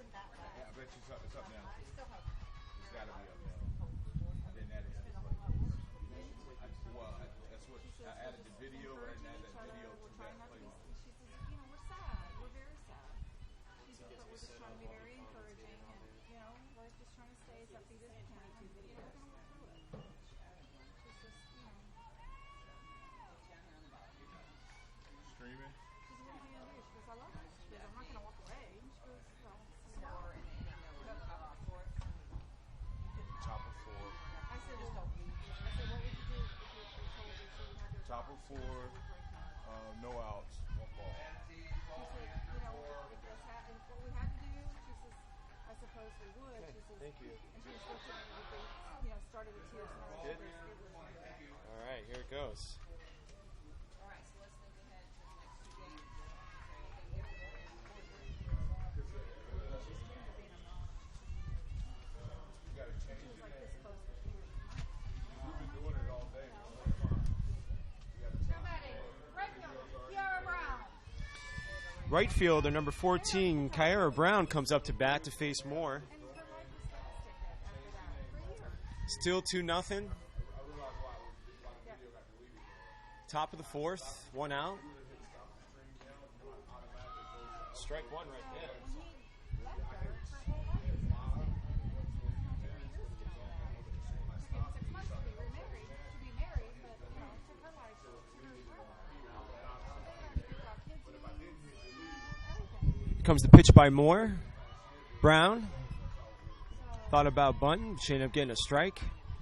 Yeah, I bet you it's up now. It's got to be up now. I didn't add it to the that's what I added the video and added that video to that playlist. She says, we're sad. We're very sad. She says, but we're just trying to be very encouraging, and we're just trying to stay as upbeat as we can. And, we're going to work through it. She's just, Streaming. She says, what are you going to do? She goes, I love it. She goes, I'm not going to walk away. She goes, well, Chopper 4. I said, what would you do if they told you so you had to Chopper 4. No outs. 1 ball. She said, if what we had to do, she says, I suppose we would. Okay, she says, thank you. And she was looking at me with the, started with tears. Good. All right, here it goes. All right, so let's think ahead to the next 2 games. You got to change it. Like this close to tears. We've been doing it all day. Right fielder, number 14, Kiara Brown, comes up to bat to face Moore. Still 2-0. Top of the 4th, 1 out. Strike 1 right there. Comes the pitch by Moore. Brown thought about bunting. She ended up getting a strike.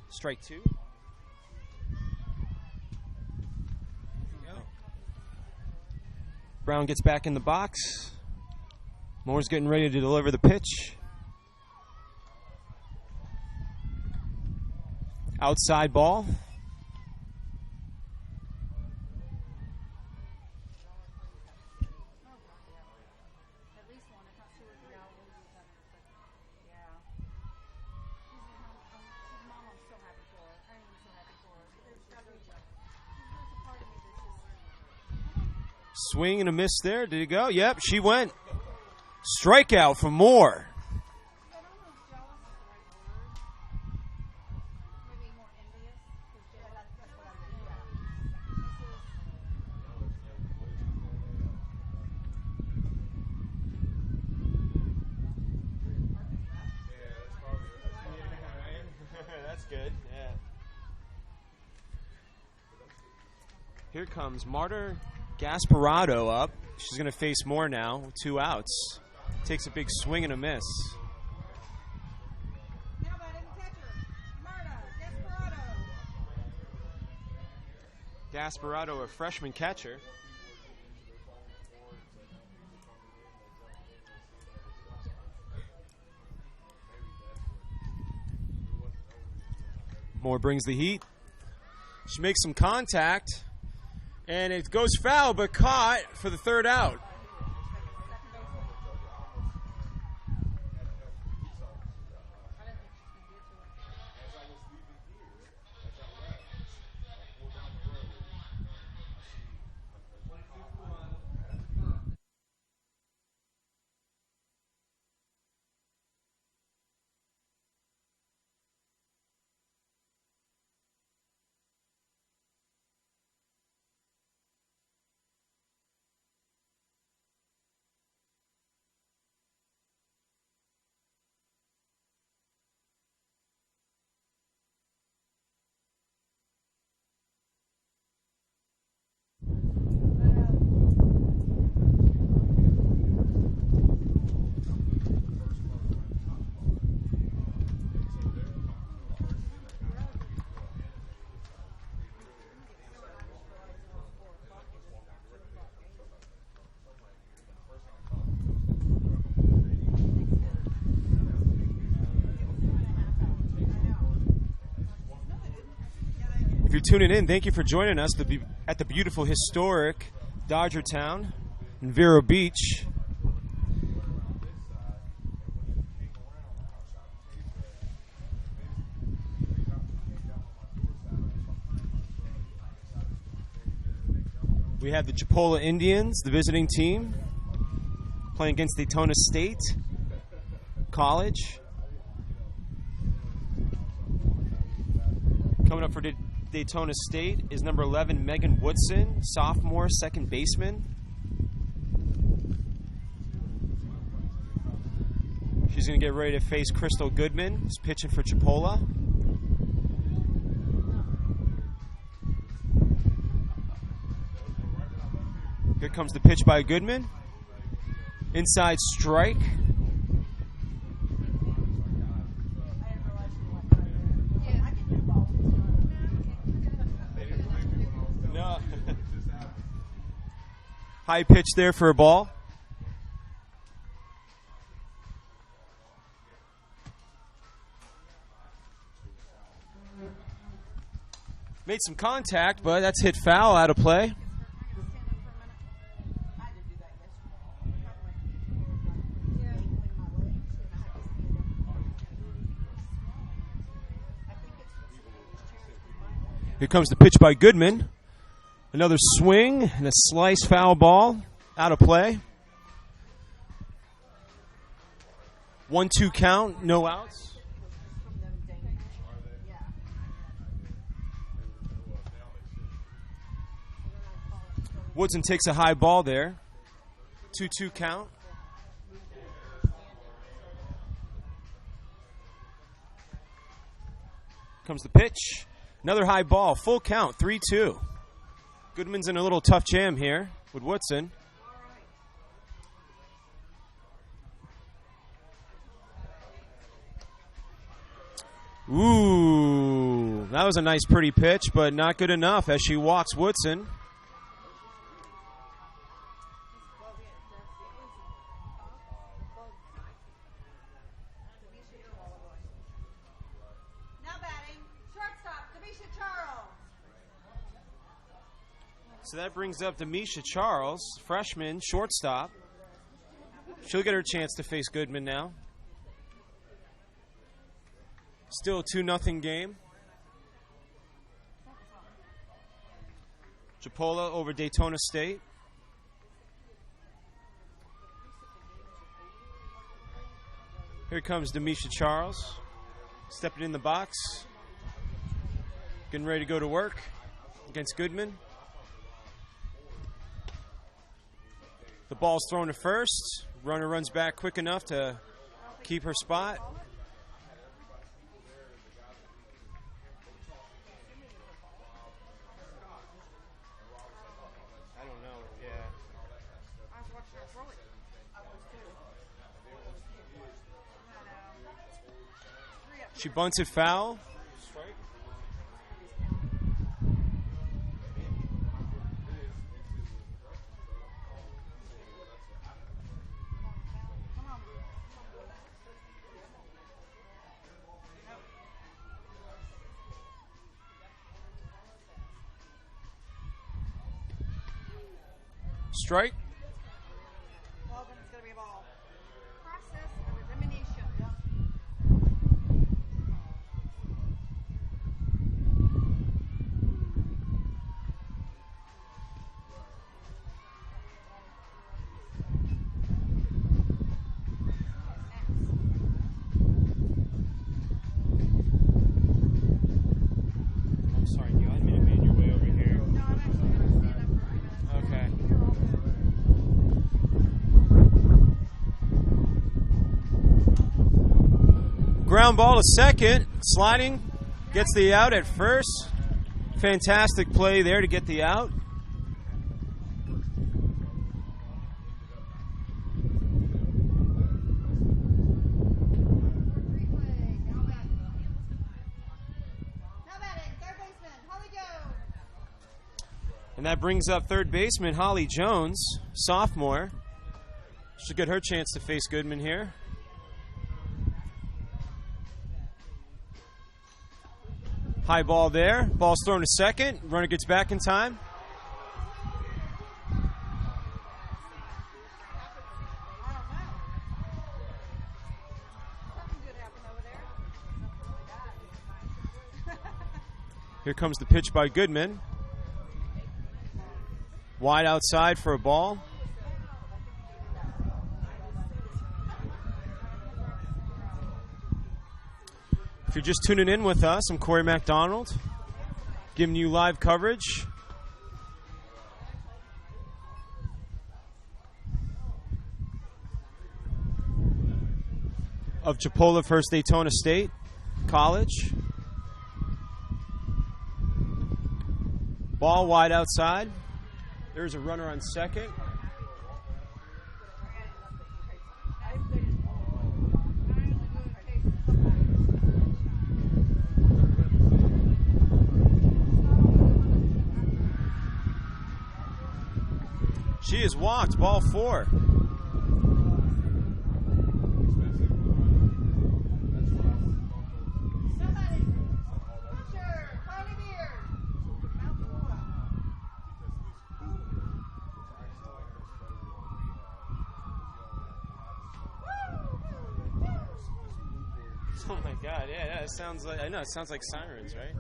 Strike 2. Brown gets back in the box. Moore's getting ready to deliver the pitch. Outside ball. Swing and a miss there. Did it go? Yep, she went. Strikeout for Moore. That's good, yeah. Here comes Marta Gasparado up. She's going to face Moore now. 2 outs. Takes a big swing and a miss. Now batting catcher, Marta Gasparado. Gasparado, a freshman catcher. Moore brings the heat. She makes some contact. And it goes foul, but caught for the 3rd out. If you're tuning in, thank you for joining us at the beautiful, historic Dodger Town in Vero Beach. We have the Chipola Indians, the visiting team, playing against Daytona State. college. Coming up for Daytona State is number 11, Megan Woodson, sophomore, second baseman. She's going to get ready to face Crystal Goodman, who's pitching for Chipola. Here comes the pitch by Goodman. Inside strike. No. High pitch there for a ball. Made some contact, but that's hit foul, out of play. Here comes the pitch by Goodman. Another swing and a slice foul ball, out of play. 1-2 count, no outs. Woodson takes a high ball there. 2-2 count. Comes the pitch. Another high ball. Full count. 3-2. Goodman's in a little tough jam here with Woodson. Ooh. That was a nice, pretty pitch, but not good enough as she walks Woodson. So that brings up Demisha Charles, freshman, shortstop. She'll get her chance to face Goodman now. Still a 2-0 game. Chipola over Daytona State. Here comes Demisha Charles, stepping in the box, getting ready to go to work against Goodman. The ball's thrown to first. Runner runs back quick enough to keep her spot. I don't know, yeah. She bunts it foul. Strike. Well, then it's going to be a ball. Process of elimination. I'm sorry, you had me to make your way over here. No, I'm actually going to stand up for a minute. Okay. Ground ball to second. Sliding. Gets the out at first. Fantastic play there to get the out. And that brings up third baseman Holly Jones, sophomore. She'll get her chance to face Goodman here. High ball there. Ball's thrown to second. Runner gets back in time. Here comes the pitch by Goodman. Wide outside for a ball. If you're just tuning in with us, I'm Corey MacDonald, giving you live coverage of Chipola First Daytona State College. Ball wide outside. There's a runner on second. She is walked, ball 4. Oh my God! Yeah, it sounds like, I know, it sounds like sirens, right?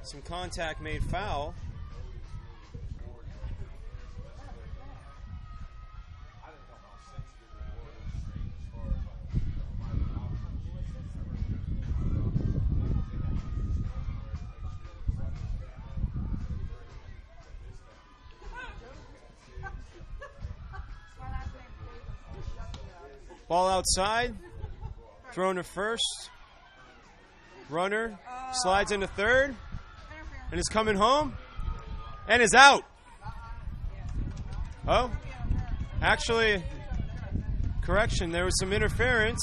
Some contact made foul. Ball outside, thrown to first. Runner slides into third and is coming home and is out. Oh, actually, correction, there was some interference.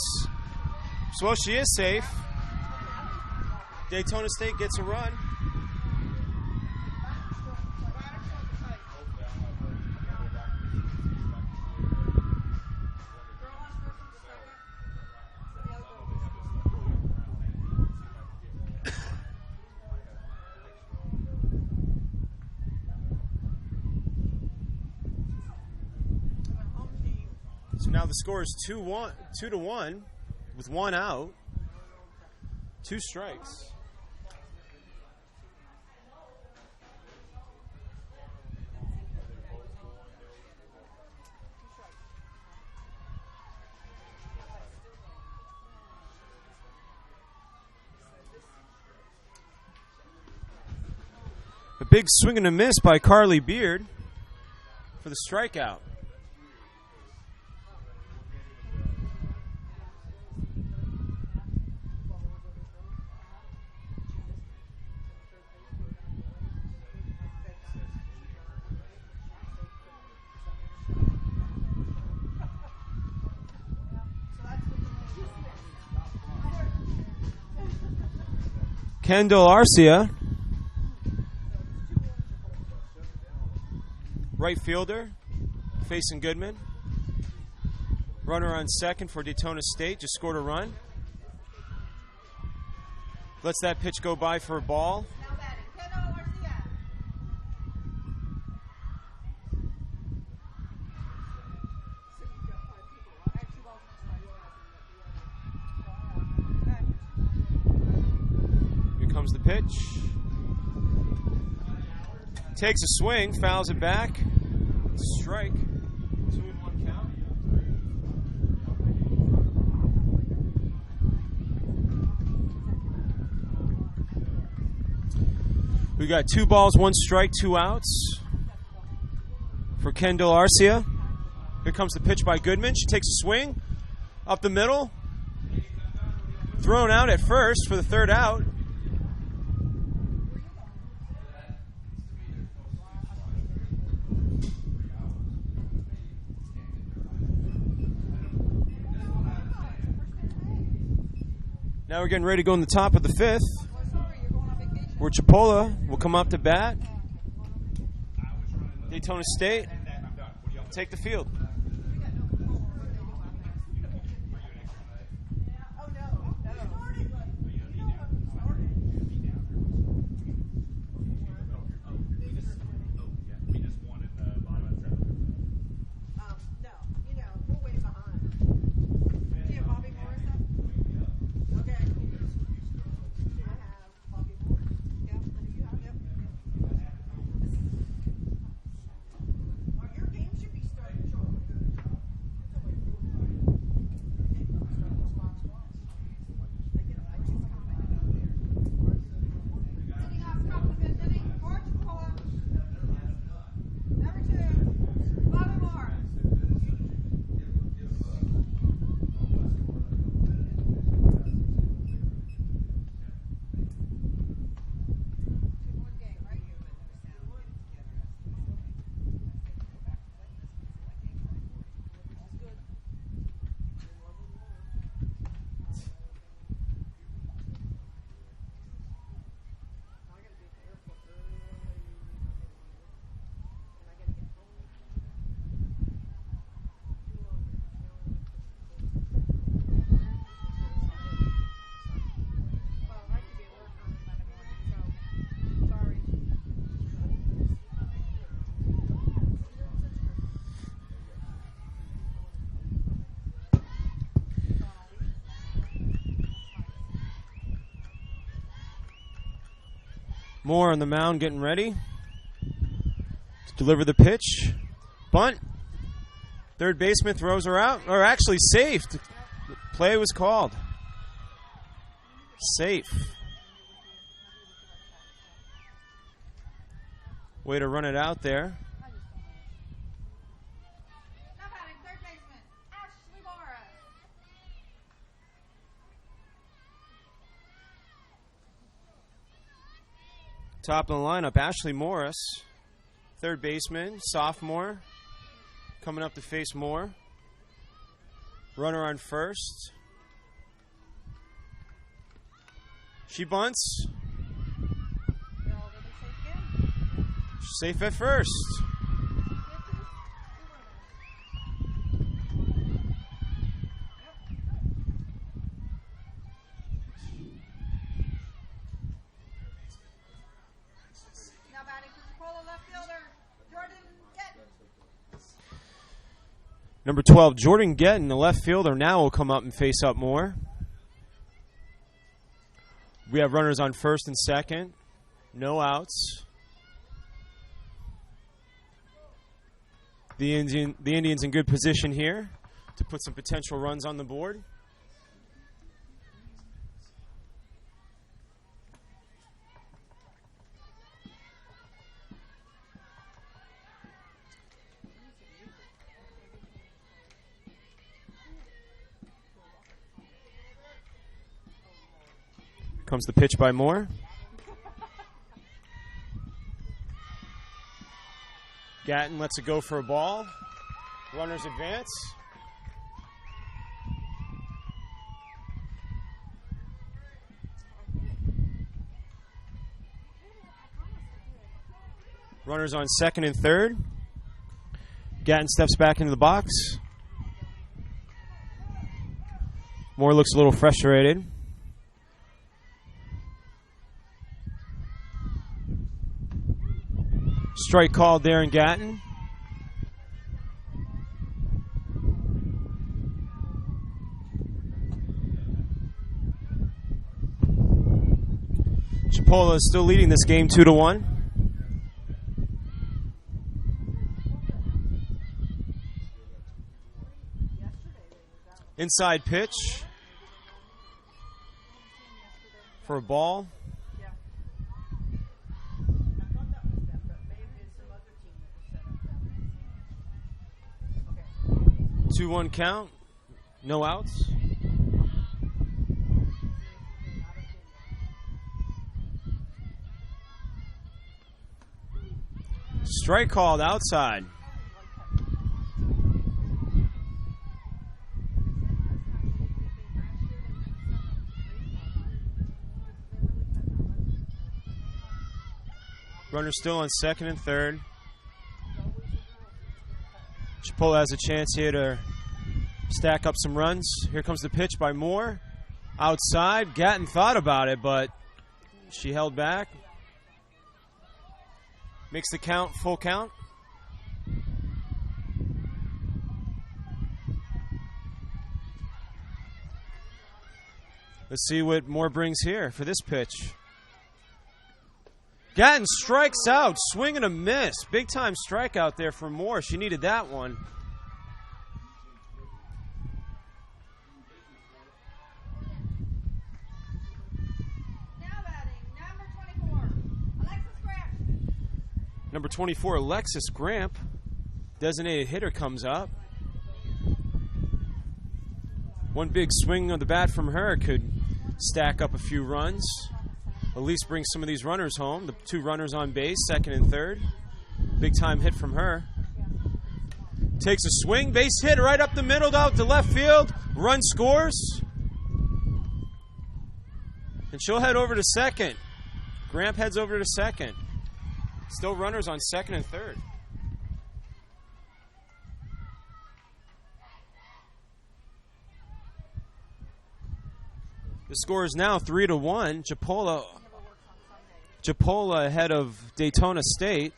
So she is safe. Daytona State gets a run. So now the score is 2-1 with 1 out, 2 strikes. A big swing and a miss by Carly Beard for the strikeout. Kendall Arcia, right fielder, facing Goodman. Runner on second for Daytona State, just scored a run. Lets that pitch go by for a ball. The pitch. Takes a swing, fouls it back. Strike. 2-1 count. We got 2 balls, 1 strike, 2 outs for Kendall Arcia. Here comes the pitch by Goodman. She takes a swing up the middle. Thrown out at first for the 3rd out. Now we're getting ready to go in the top of the 5th, where Chipola will come up to bat. Daytona State take the field. No, Moore on the mound getting ready to deliver the pitch. Bunt. Third baseman throws her out, or actually safe. Play was called. Safe. Way to run it out there. Now batting third baseman, Ashley Morris. Top of the lineup, Ashley Morris. Third baseman, sophomore. Coming up to face Moore. Runner on first. She bunts. She's safe at first. Now batting for Chipola, left fielder, Jordan Getton. Number 12, Jordan Getton, the left fielder, now will come up and face up Moore. We have runners on first and second. No outs. The Indians in good position here to put some potential runs on the board. Comes the pitch by Moore. Gatton lets it go for a ball. Runners advance. Runners on second and third. Gatton steps back into the box. Moore looks a little frustrated. Strike called there in Gatton. Chipola is still leading this game 2-1. Inside pitch for a ball. 2-1 count. No outs. Strike called outside. Runner still on second and third. Chipola has a chance here to stack up some runs. Here comes the pitch by Moore. Outside. Gatton thought about it, but she held back. Makes the count full count. Let's see what Moore brings here for this pitch. Gatton strikes out, swing and a miss. Big time strikeout there for Moore. She needed that one. Now batting, number 24, Alexis Grant. Number 24, Alexis Gramp. Designated hitter comes up. One big swing of the bat from her could stack up a few runs. At least bring some of these runners home. The two runners on base, second and third. Big time hit from her. Takes a swing, base hit right up the middle out to left field. Run scores. And she'll head over to second. Gramp heads over to second. Still runners on second and third. The score is now 3-1. Chipola ahead of Daytona State.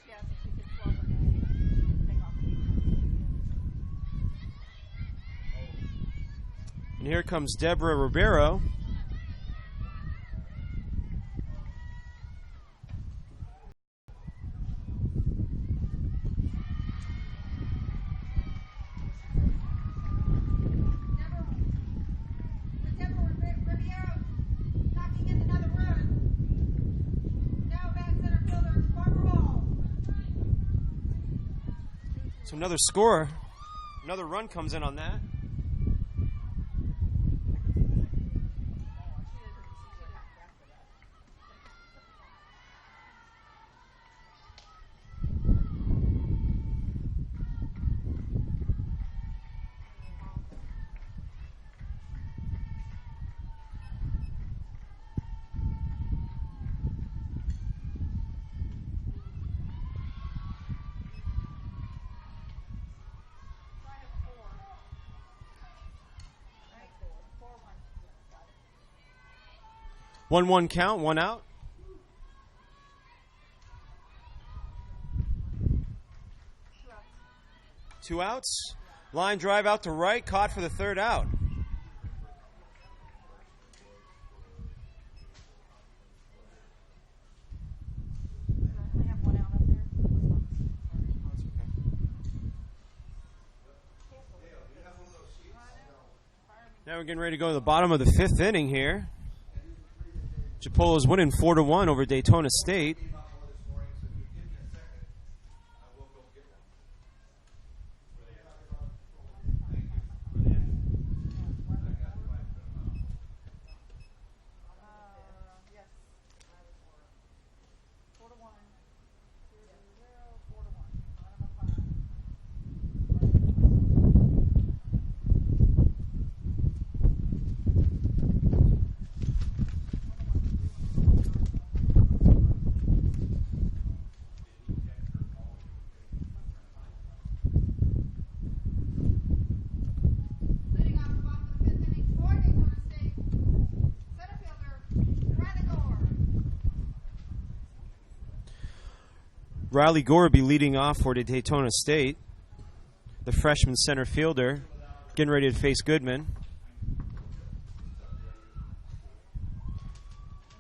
And here comes Deborah Ribeiro. So another score, another run comes in on that. One count, one out. Two outs. Line drive out to right, caught for the third out. We have one out up there. Now we're getting ready to go to the bottom of the fifth inning here. Chipola's winning 4-1 over Daytona State. Yes. 4-1. 0-0, 4-1. Leading off the bottom of the fifth inning for Daytona State, center fielder Riley Gore. Riley Gore will be leading off for the Daytona State. The freshman center fielder getting ready to face Goodman.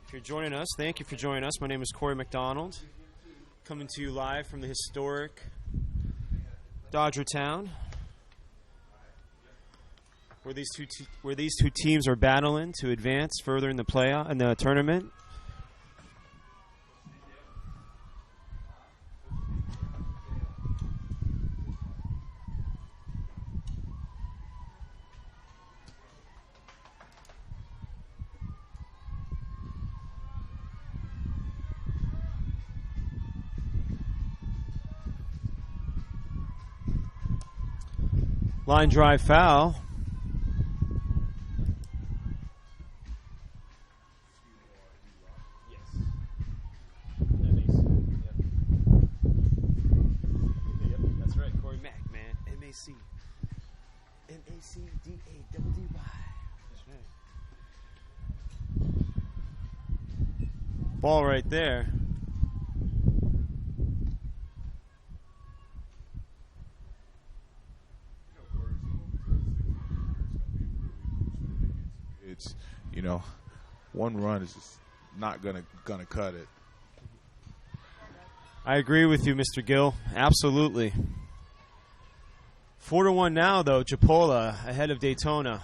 If you're joining us, thank you for joining us. My name is Corey McDonald, coming to you live from the historic Dodger Town, where these two teams are battling to advance further in the playoff in the tournament. Line drive foul. Yes. That makes sense. Yep, that's right. Corey Mack, man. M-A-C. M-A-C-D-A-D-D-Y. That's right. Ball right there. It's, one run is just not gonna cut it. I agree with you, Mr. Gill. Absolutely. 4-1 now, though. Chipola ahead of Daytona.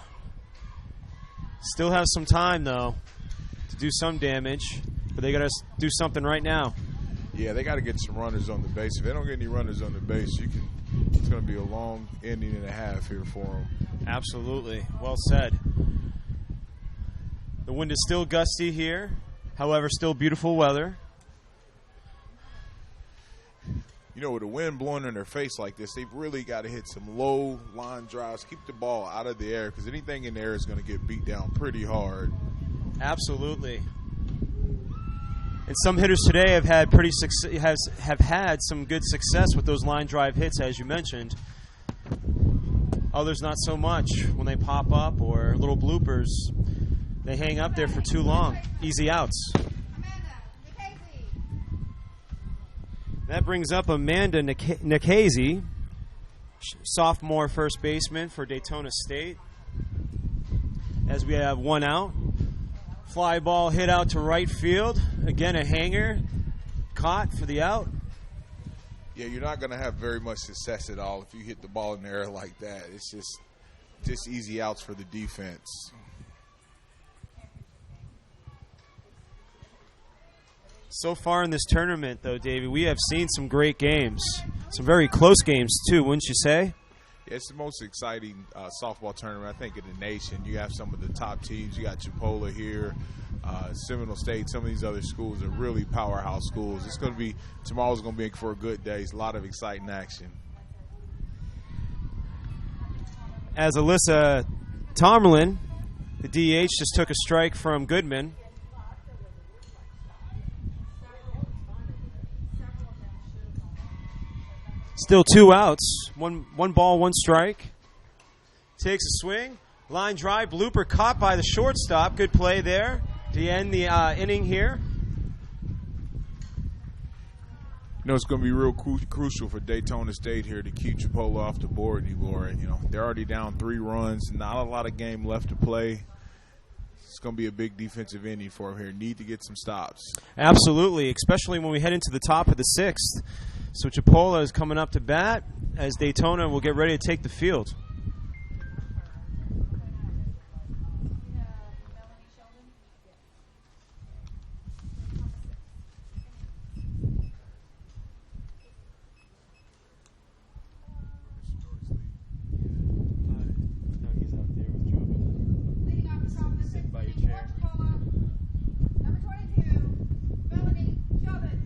Still have some time, though, to do some damage, but they got to do something right now. Yeah, they got to get some runners on the base. If they don't get any runners on the base, it's going to be a long inning and a half here for them. Absolutely. Well said. The wind is still gusty here. However, still beautiful weather. With the wind blowing in their face like this, they've really got to hit some low line drives, keep the ball out of the air, because anything in the air is going to get beat down pretty hard. Absolutely. And some hitters today have had have had some good success with those line drive hits, as you mentioned. Others not so much. When they pop up or little bloopers, they hang up there for too long. Easy outs. That brings up Amanda Nikhazy, sophomore first baseman for Daytona State. As we have one out. Fly ball hit out to right field. Again, a hanger. Caught for the out. Yeah, you're not going to have very much success at all if you hit the ball in the air like that. It's just easy outs for the defense. So far in this tournament, though, Davey, we have seen some great games. Some very close games, too, wouldn't you say? Yeah, it's the most exciting softball tournament, I think, in the nation. You have some of the top teams. You got Chipola here, Seminole State. Some of these other schools are really powerhouse schools. Tomorrow's going to be for a good day. It's a lot of exciting action. As Alyssa Tomlin, the DH, just took a strike from Goodman. Still 2 outs. One ball, 1 strike. Takes a swing. Line drive. Blooper caught by the shortstop. Good play there to end the inning here. It's going to be real crucial for Daytona State here to keep Chipola off the board anymore. They're already down 3 runs. Not a lot of game left to play. It's going to be a big defensive inning for them here. Need to get some stops. Absolutely, especially when we head into the top of the 6th. So Chipola is coming up to bat as Daytona will get ready to take the field. No, he's out there with Jordan. Leading off the top of the Sitting 6th by your inning, chair. Chipola. Number 22, Melanie Sheldon.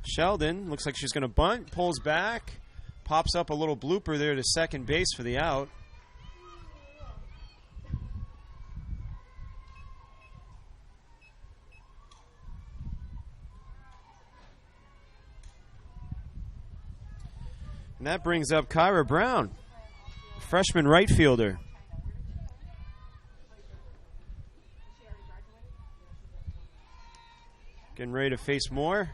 Sheldon looks like she's going to bunt, pulls back, pops up a little blooper there to second base for the out. And that brings up Kyra Brown, freshman right fielder. Getting ready to face Moore.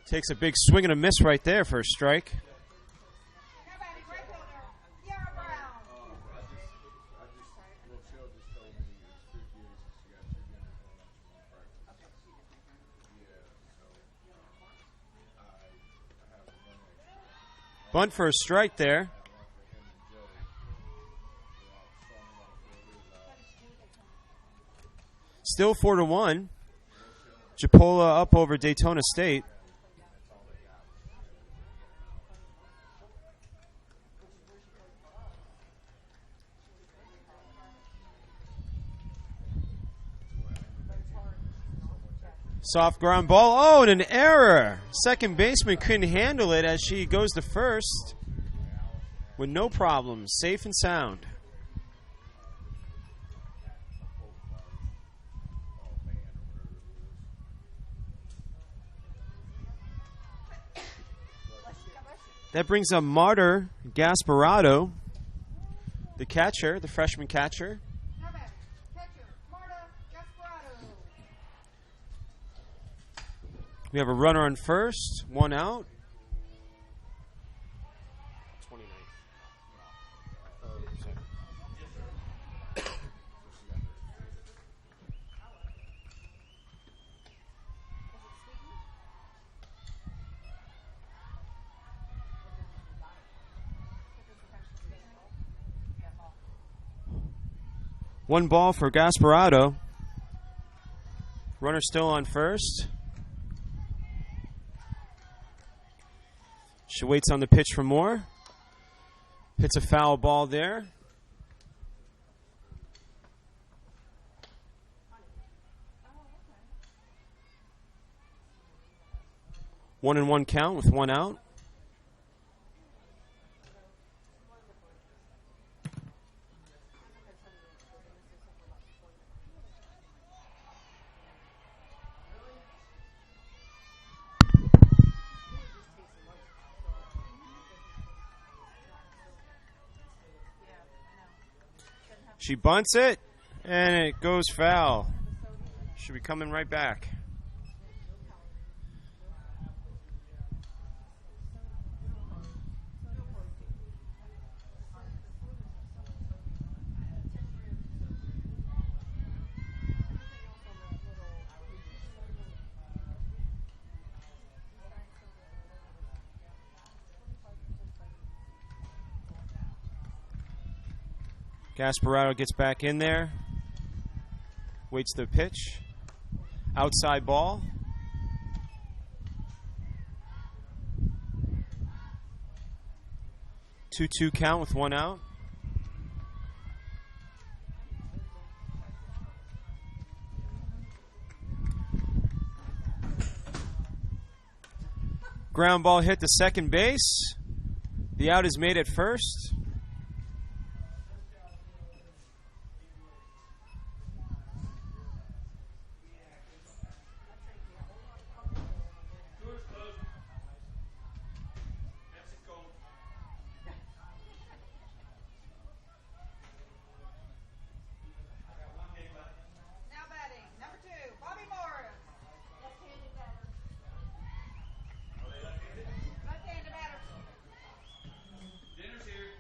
Takes a big swing and a miss right there for a strike. Now batting right fielder, Kiara Brown. Bunt for a strike there. Still 4-1. Chipola up over Daytona State. Soft ground ball. Oh, and an error. Second baseman couldn't handle it as she goes to first with no problems. Safe and sound. That brings up Marta Gasparado, the catcher, the freshman catcher. Now batting catcher, Marta Gasparado. We have a runner on first, 1 out. 29th. One ball for Gasparado. Runner still on first. She waits on the pitch for more. Hits a foul ball there. One and one count with one out. She bunts it, and it goes foul. Should be coming right back. Gasparado gets back in there. Waits the pitch. Outside ball. Two-two count with one out. Ground ball hit to second base. The out is made at first. Now batting, number 2, Bobby Morris. Left-handed batter. Left-handed batter. Dinner's here.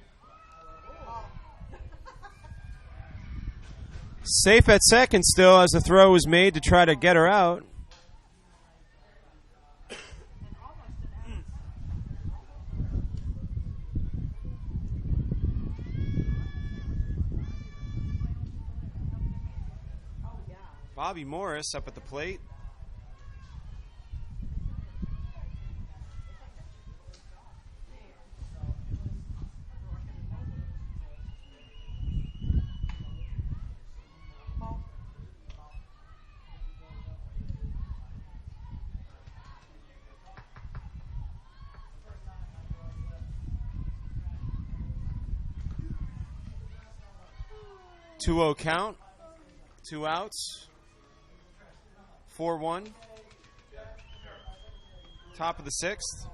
Safe at second still as the throw was made to try to get her out. Bobby Morris up at the plate. Two-0 count. Two outs. 4-1. Top of the sixth.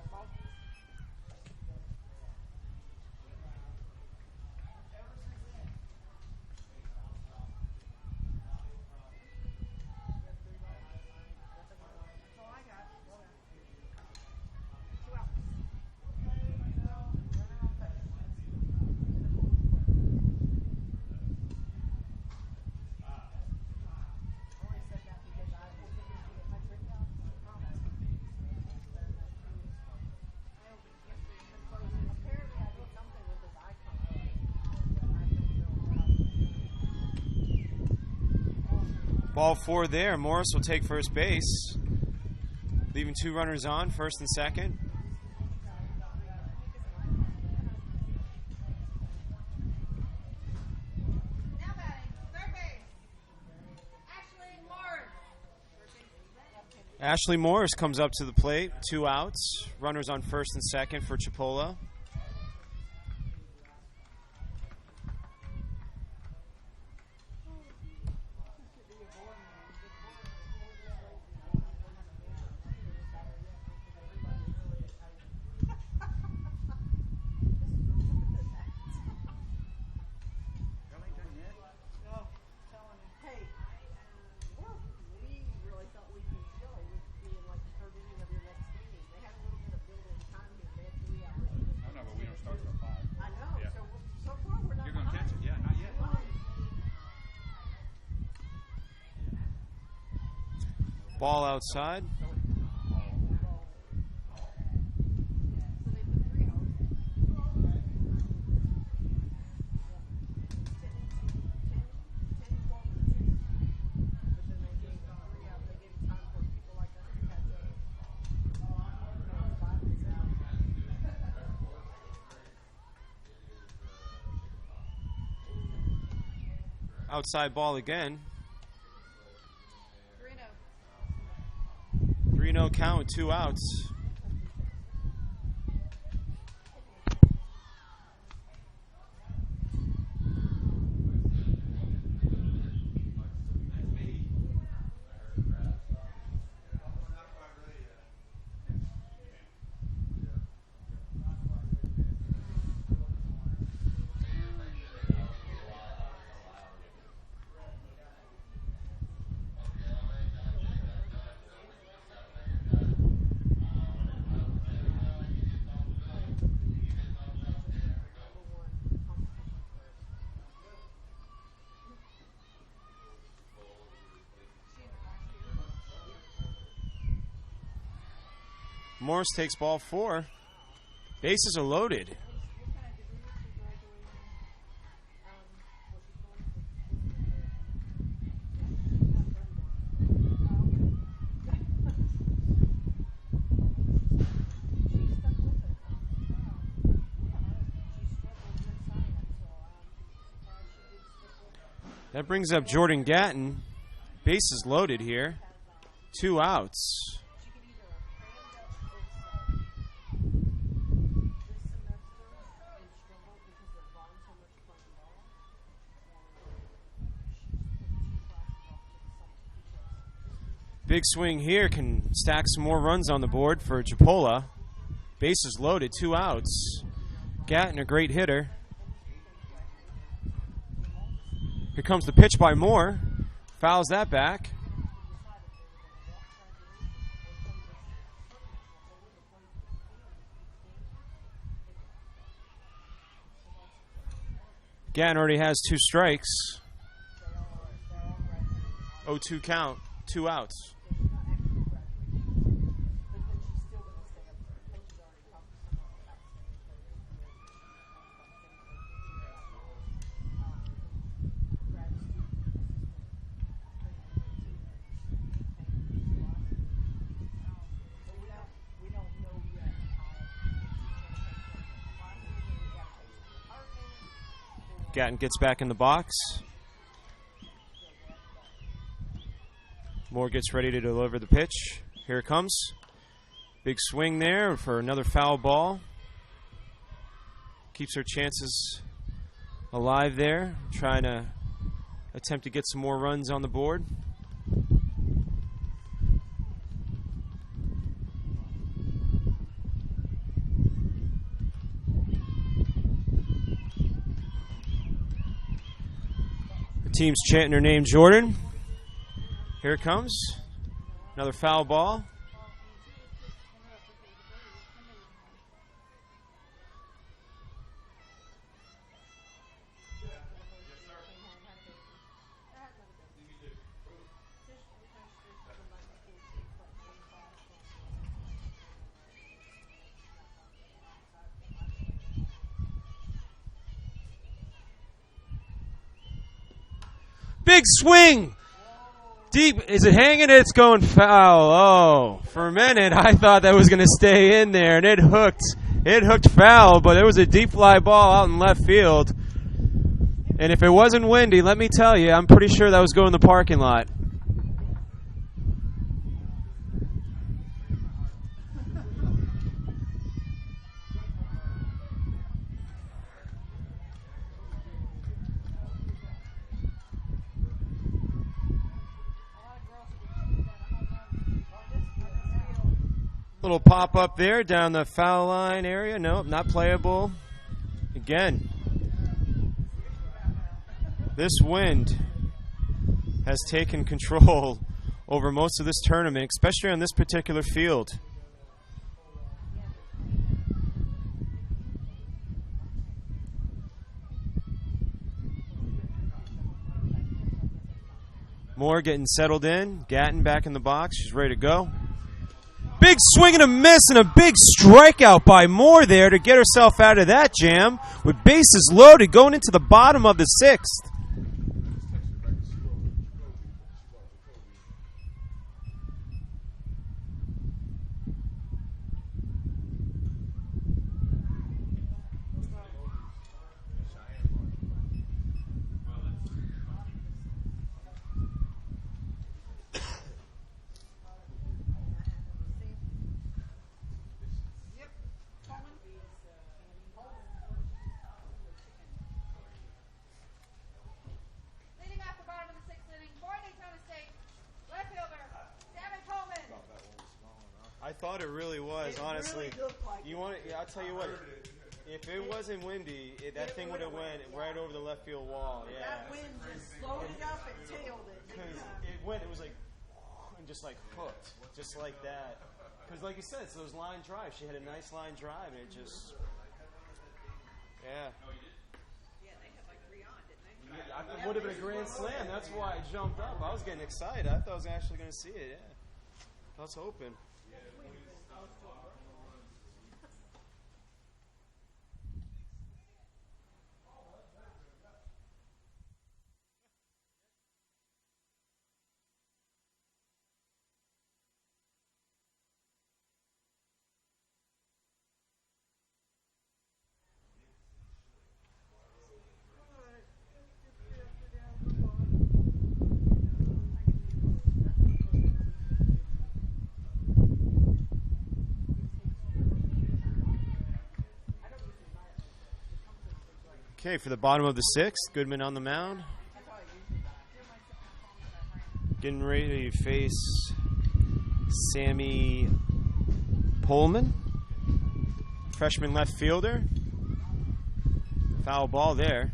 Ball four there. Morris will take first base, leaving two runners on, first and second. Now batting, third base, Ashley Morris. Ashley Morris comes up to the plate. Two outs. Runners on first and second for Chipola. Ball outside. Outside ball again. 3-0. 3-0 count with 2 outs. Morris takes ball 4. Bases are loaded. That brings up Jordan Gatton. Bases loaded here. 2 outs. Big swing here can stack some more runs on the board for Chipola. Bases loaded, 2 outs. Gatton, a great hitter. Here comes the pitch by Moore. Fouls that back. Gatton already has 2 strikes. 0-2 count, 2 outs. Gatton gets back in the box. Moore gets ready to deliver the pitch. Here it comes. Big swing there for another foul ball. Keeps her chances alive there. Trying to attempt to get some more runs on the board. Team's chanting her name, Jordan. Here it comes. Another foul ball. Big swing. Deep. Is it hanging? It's going foul. Oh, for a minute I thought that was going to stay in there, and it hooked. It hooked foul, but it was a deep fly ball out in left field. And if it wasn't windy, let me tell you, I'm pretty sure that was going in the parking lot. Little pop up there down the foul line area. Nope, not playable. Again, this wind has taken control over most of this tournament, especially on this particular field. Moore getting settled in. Gatton back in the box. She's ready to go. Big swing and a miss, and a big strikeout by Moore there to get herself out of that jam with bases loaded going into the bottom of the 6th. what it really was, honestly. You want it? Yeah, I'll tell you what. If it wasn't windy, that thing would have went right over the left field wall. Yeah. That wind just slowed it up and tailed it. Because it was like, and just like hooked, just like that. Because like you said, it's those line drives. She had a nice line drive, and it just, yeah. Yeah, they had like 3 on, didn't they? It would have been a grand slam. That's why I jumped up. I was getting excited. I thought I was actually going to see it. Yeah, I was hoping. Okay, for the bottom of the 6th, Goodman on the mound. Getting ready to face Sammy Pullman, freshman left fielder. Foul ball there.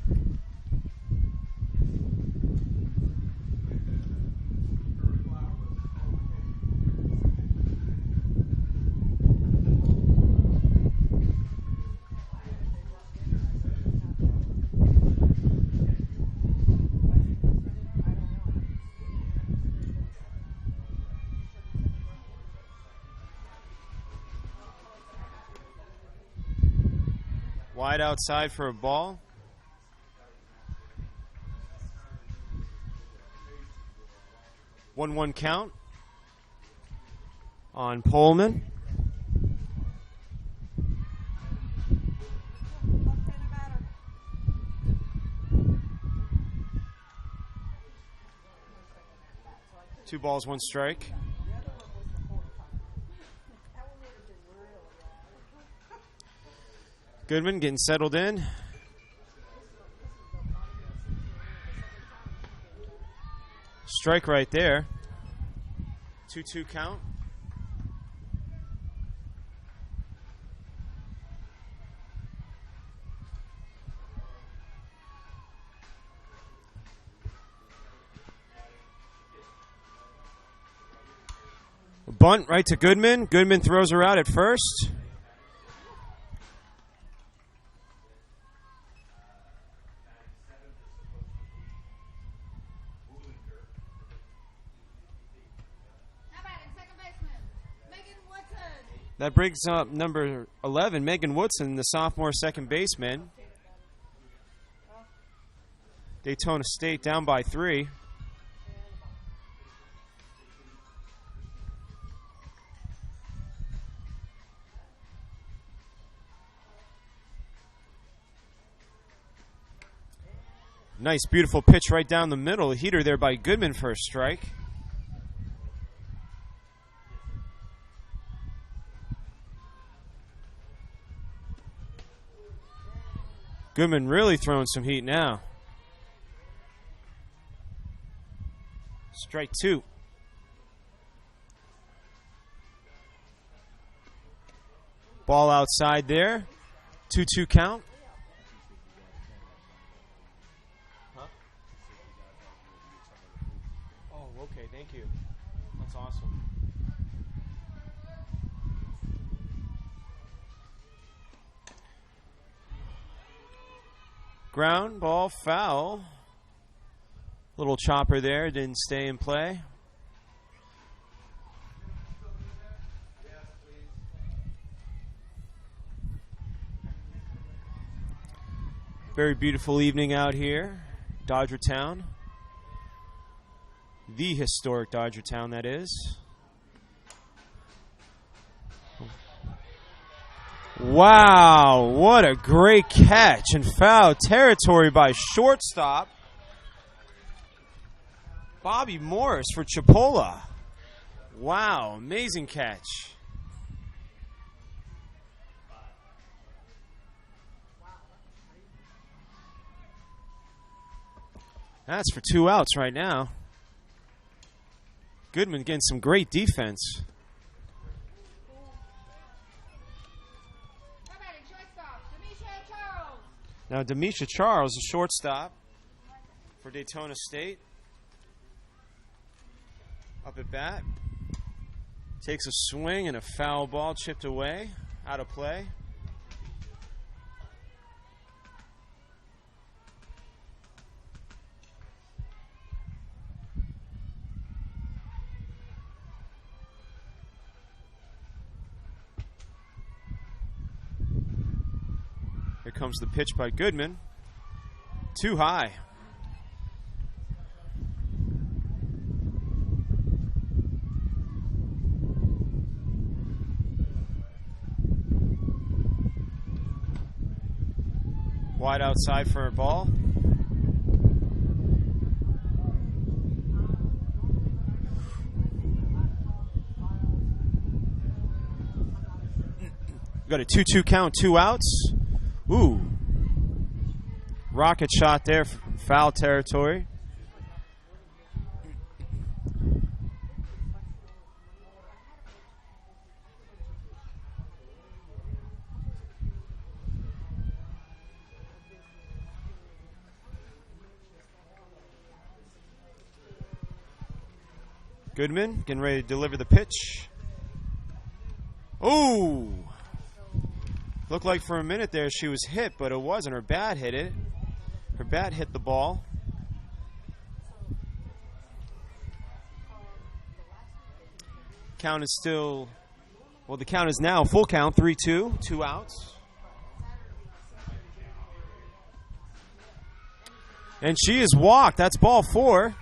Wide outside for a ball. One count on Pullman. Two balls, one strike. Goodman getting settled in. Strike right there. 2-2 count. A bunt right to Goodman. Goodman throws her out at first. That brings up number 11, Megan Woodson, the sophomore second baseman. Daytona State down by 3. Nice, beautiful pitch right down the middle. A heater there by Goodman for a strike. Goodman really throwing some heat now. Strike 2. Ball outside there. 2-2 count. Huh? Oh, okay, thank you. That's awesome. Ground ball foul. Little chopper there, didn't stay in play. Very beautiful evening out here, Dodger Town. The historic Dodger Town, that is. Wow, what a great catch in foul territory by shortstop Bobby Morris for Chipola. Wow, amazing catch. That's for 2 outs right now. Goodman getting some great defense. Now, Demisha Charles, the shortstop for Daytona State. Up at bat. Takes a swing and a foul ball chipped away. Out of play. Here comes the pitch by Goodman. Too high. Wide outside for a ball. We've got a 2-2 count, 2 outs. Ooh. Rocket shot there, foul territory. Goodman getting ready to deliver the pitch. Oh! Looked like for a minute there she was hit, but it wasn't. Her bat hit it. Her bat hit the ball. Count is still, well, the count is now full count, 3-2, 2 outs. And she is walked. That's ball 4.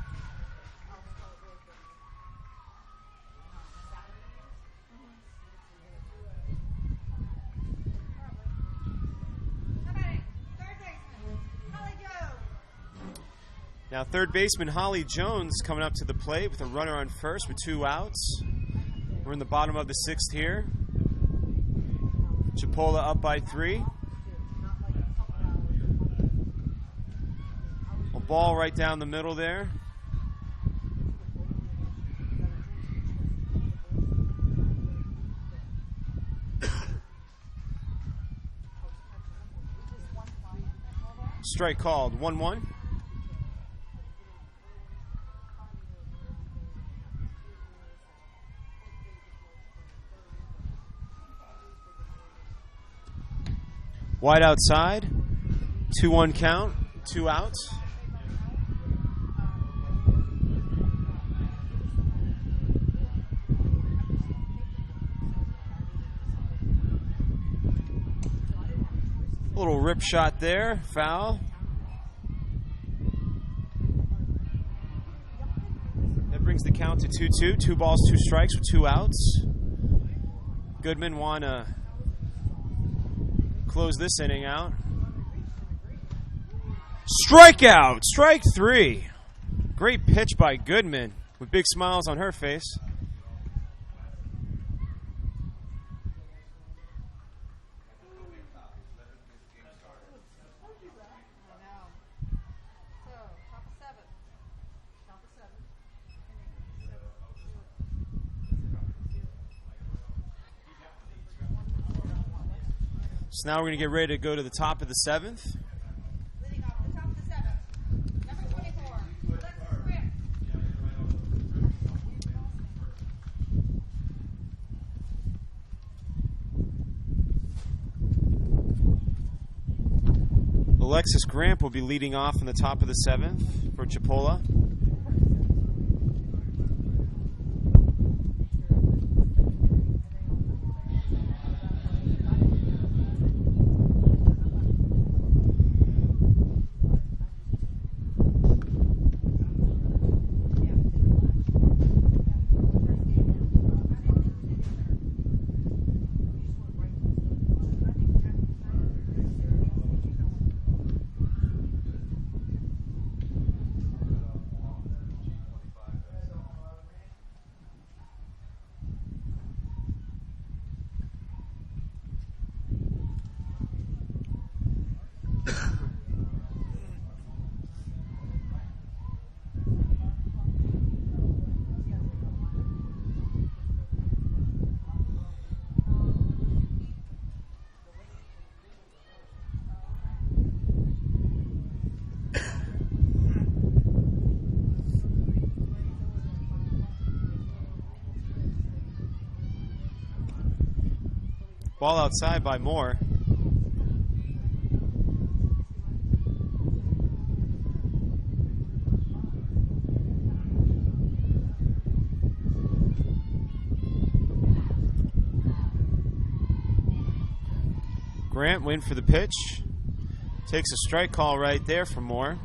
Now third baseman Holly Jones coming up to the plate with a runner on first with 2 outs. We're in the bottom of the 6th here. Chipola up by 3. A ball right down the middle there. Strike called, 1-1. Wide outside, 2-1 count, 2 outs. A little rip shot there, foul. That brings the count to 2-2, 2 balls, 2 strikes with 2 outs. Goodman won a close this inning out. Strikeout! Strike 3. Great pitch by Goodman with big smiles on her face. So now we're going to get ready to go to the top of the 7th. Leading off the top of the 7th. Number 24. Alexis Grant. Alexis Gramp will be leading off in the top of the 7th for Chipola. Ball outside by Moore. Grant win for the pitch. Takes a strike call right there for Moore.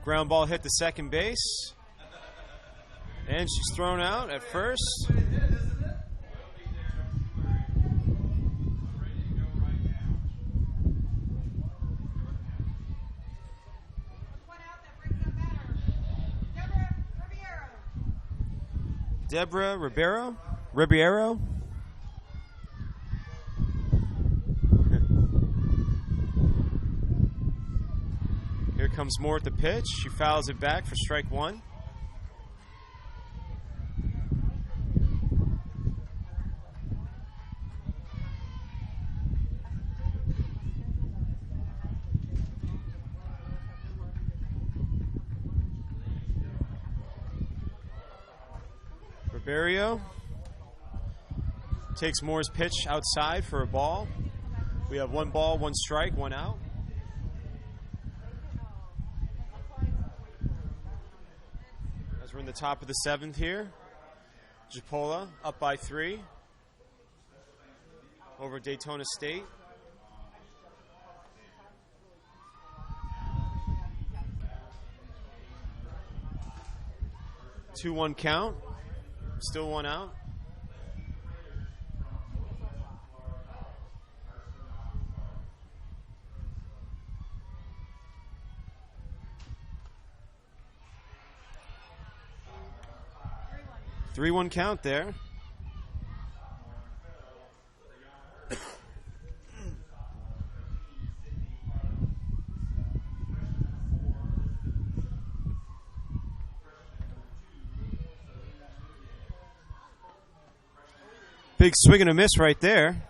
Ground ball hit the second base. And she's thrown out at first. One out that brings up batter. Deborah Ribeiro. Here comes Moore at the pitch. She fouls it back for strike one. Ribeiro takes Moore's pitch outside for a ball. We have 1 ball, 1 strike, 1 out. As we're in the top of the 7th here, Chipola up by 3 over Daytona State. Two 1 count. Still 1 out. Three 1 count there. Big swing and a miss right there.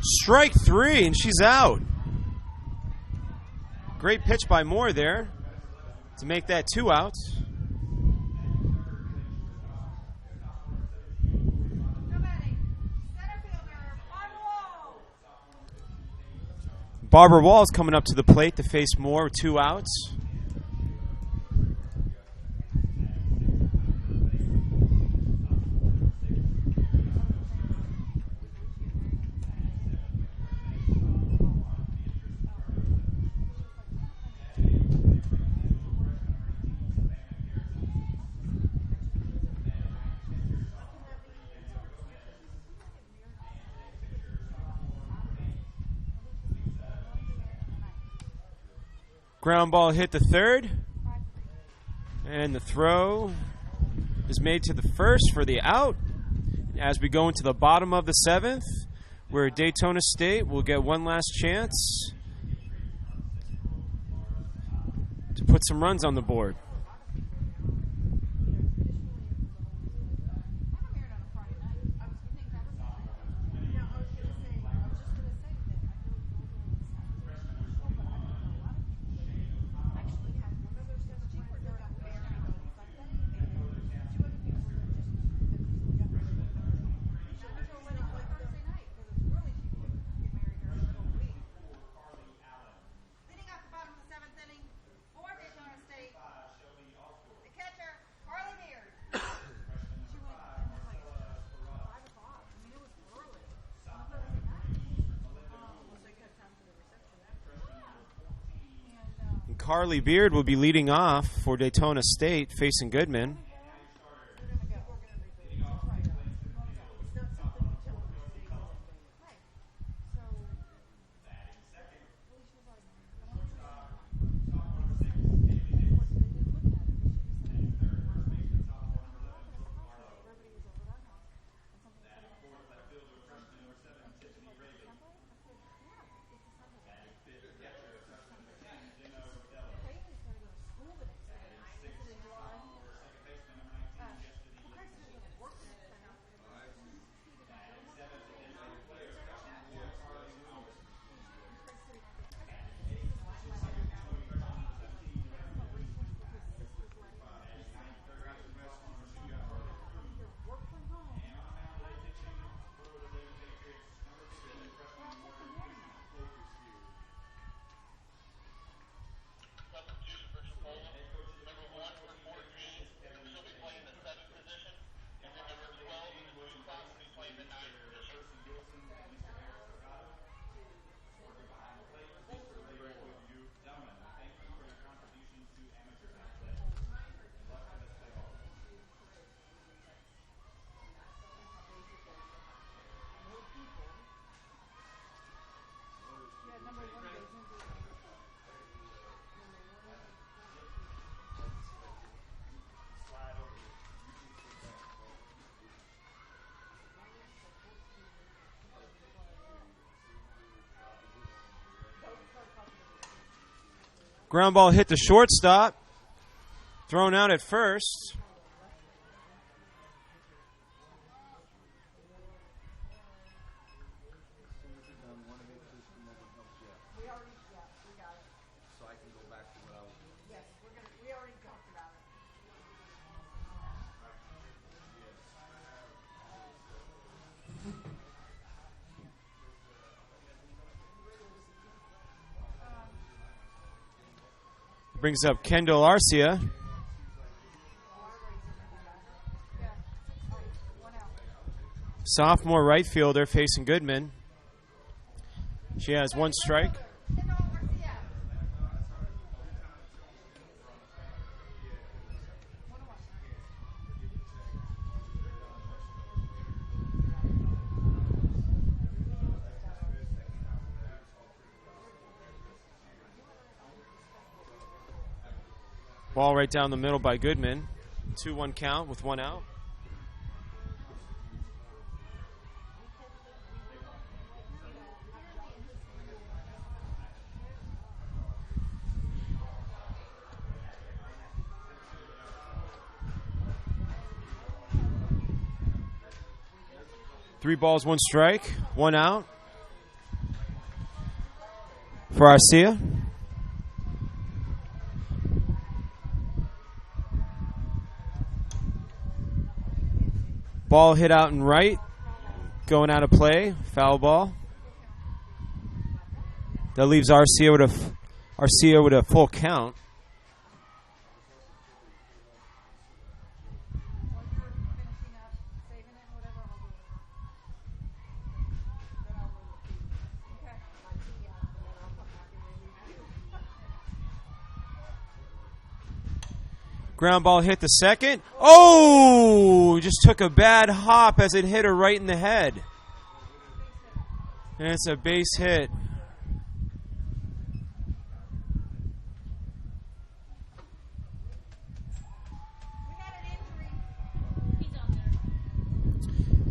Strike 3, and she's out. Great pitch by Moore there to make that 2 outs. Barbara Wall's coming up to the plate to face Moore with 2 outs. Ground ball hit the third, and the throw is made to the first for the out. As we go into the bottom of the 7th, where Daytona State will get one last chance to put some runs on the board. Carly Beard will be leading off for Daytona State, facing Goodman. Ground ball hit the shortstop. Thrown out at first. We already talked about it. Brings up Kendall Arcia. Sophomore right fielder facing Goodman. She has one strike. Ball right down the middle by Goodman. 2-1 count with one out. Three balls, one strike, one out for Arcia. Ball hit out and right, going out of play, foul ball. That leaves Arcia with a full count. Ground ball hit the second. Oh! Just took a bad hop as it hit her right in the head. And it's a base hit.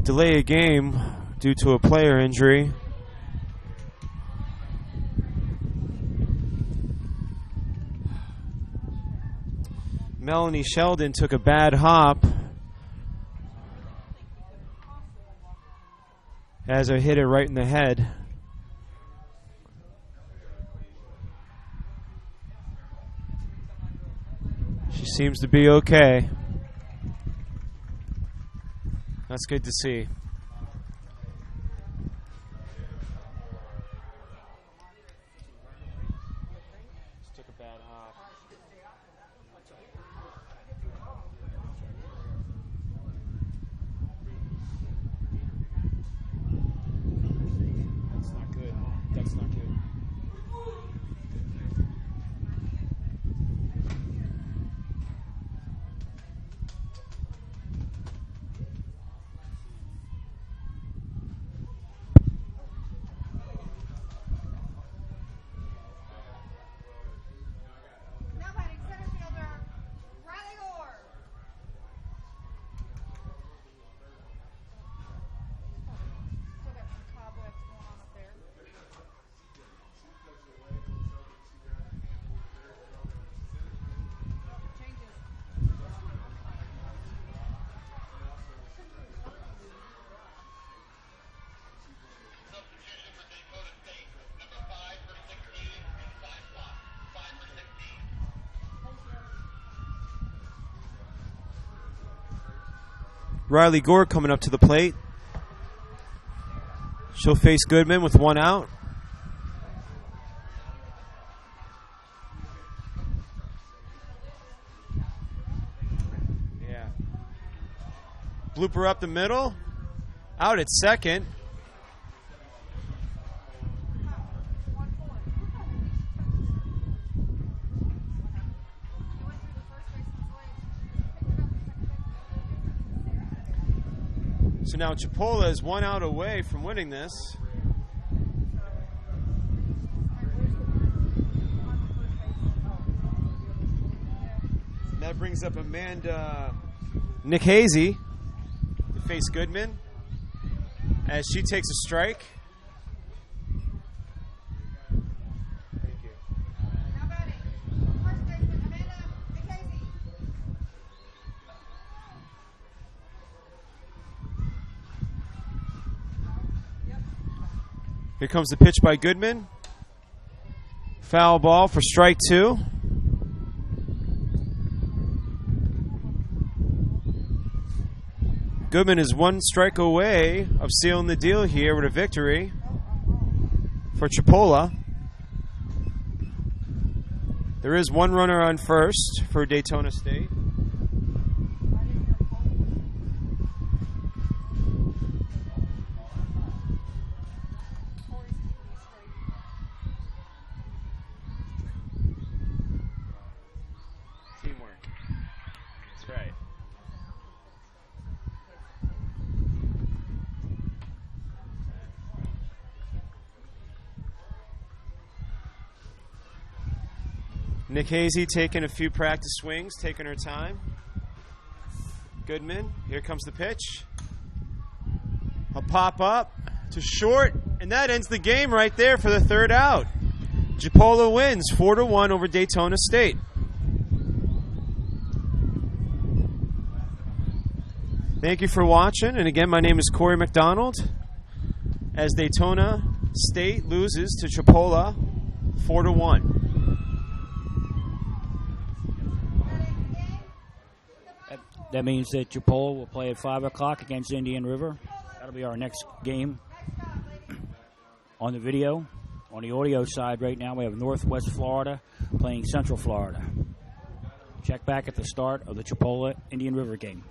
Delay a game due to a player injury. Melanie Sheldon took a bad hop as I hit it right in the head. She seems to be okay. That's good to see. Just took a bad hop. That's not good. That's not good. Now batting center fielder, Riley Orr. Still got some cobwebs going on up there. Changes. Substitution for Daytona State, number 5 for 16 in 5 spot. 5 for 16. Riley Gore coming up to the plate. She'll face Goodman with one out. Yeah. Blooper up the middle. Out at second. So now Chipola is one out away from winning this. That brings up Amanda Nick Hazy to face Goodman as she takes a strike. Now batting Here comes the pitch by Goodman. Foul ball for strike 2. Goodman is 1 strike away of sealing the deal here with a victory for Chipola. There is 1 runner on first for Daytona State. Teamwork. That's right. Nick Hazy taking a few practice swings, taking her time. Goodman, here comes the pitch. A pop up to short, and that ends the game right there for the 3rd out. Chipola wins 4-1 over Daytona State. Thank you for watching, and again, my name is Corey McDonald. As Daytona State loses to Chipola 4-1. That means that Chipola will play at 5 o'clock against Indian River. That'll be our next game. On the video, on the audio side right now, we have Northwest Florida playing Central Florida. Check back at the start of the Chipola Indian River game.